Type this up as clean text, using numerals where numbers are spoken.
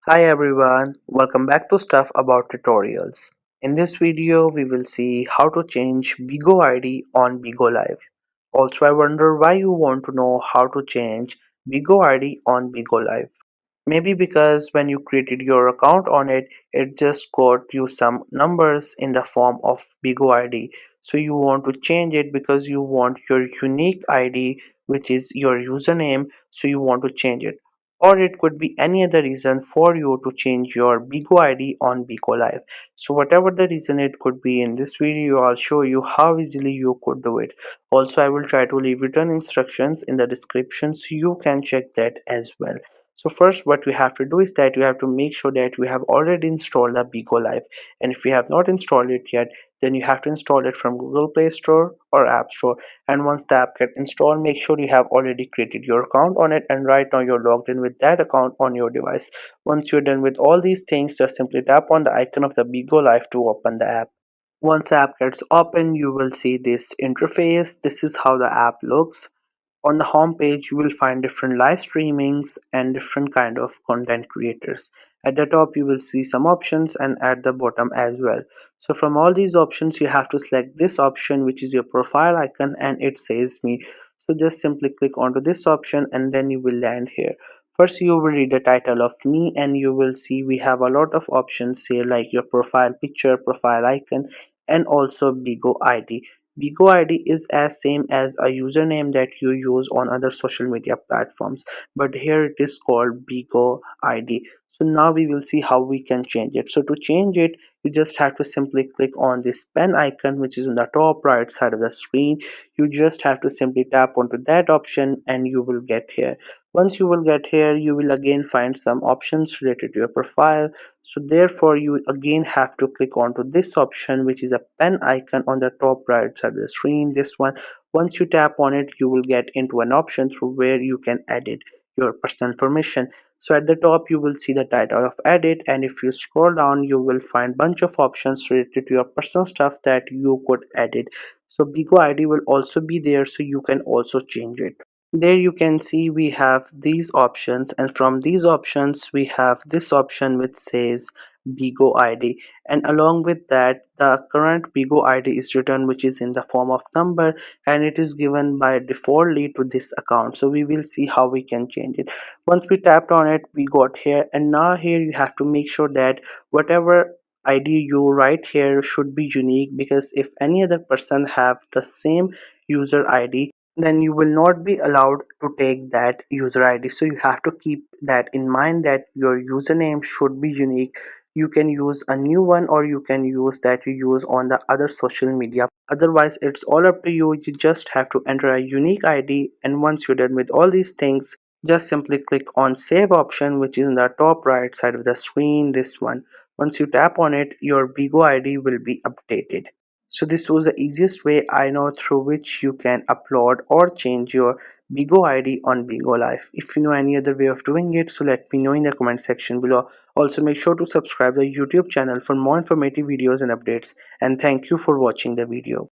Hi everyone, welcome back to Stuff About Tutorials. In this video, we will see how to change Bigo ID on Bigo Live. Also, I wonder why you want to know how to change Bigo ID on Bigo Live. Maybe because when you created your account on it, it just got you some numbers in the form of Bigo ID. So you want to change it because you want your unique ID, which is your username. So you want to change it, or it could be any other reason for you to change your Bigo ID on Bigo Live. So whatever the reason it could be, in this video I'll show you how easily you could do it. Also, I will try to leave written instructions in the description so you can check that as well. So first what we have to do is that we have to make sure that we have already installed the Bigo Live, and if you have not installed it yet, then you have to install it from Google Play Store or App Store. And once the app gets installed, make sure you have already created your account on it, and right now you're logged in with that account on your device. Once you're done with all these things, just simply tap on the icon of the Bigo Live to open the app. Once the app gets open, you will see this interface. This is how the app looks. On the home page, you will find different live streamings and different kind of content creators. At the top you will see some options, and at the bottom as well. So from all these options you have to select this option, which is your profile icon, and it says me. So just simply click onto this option and then you will land here. First you will read the title of me, and you will see we have a lot of options here, like your profile picture, profile icon, and also Bigo ID. Bigo ID is as same as a username that you use on other social media platforms, but here it is called Bigo ID. So now we will see how we can change it. So to change it, you just have to simply click on this pen icon, which is on the top right side of the screen. You just have to simply tap onto that option and you will get here. Once you will get here, you will again find some options related to your profile. So therefore you again have to click onto this option, which is a pen icon on the top right side of the screen, this one. Once you tap on it, you will get into an option through where you can edit your personal information. So at the top you will see the title of edit, and if you scroll down you will find bunch of options related to your personal stuff that you could edit. So Bigo ID will also be there, so you can also change it. There you can see we have these options, and from these options we have this option which says Bigo ID, and along with that the current Bigo ID is written, which is in the form of number, and it is given by defaultly to this account. So we will see how we can change it. Once we tapped on it, we got here, and now here you have to make sure that whatever ID you write here should be unique, because if any other person have the same user ID, then you will not be allowed to take that user ID. So you have to keep that in mind, that your username should be unique. You can use a new one, or you can use that you use on the other social media. Otherwise, it's all up to you. You just have to enter a unique ID, and once you're done with all these things, just simply click on save option, which is in the top right side of the screen, this one. Once you tap on it, your Bigo ID will be updated. So this was the easiest way I know through which you can upload or change your Bigo ID on Bigo Live. If you know any other way of doing it, so let me know in the comment section below. Also make sure to subscribe the YouTube channel for more informative videos and updates. And thank you for watching the video.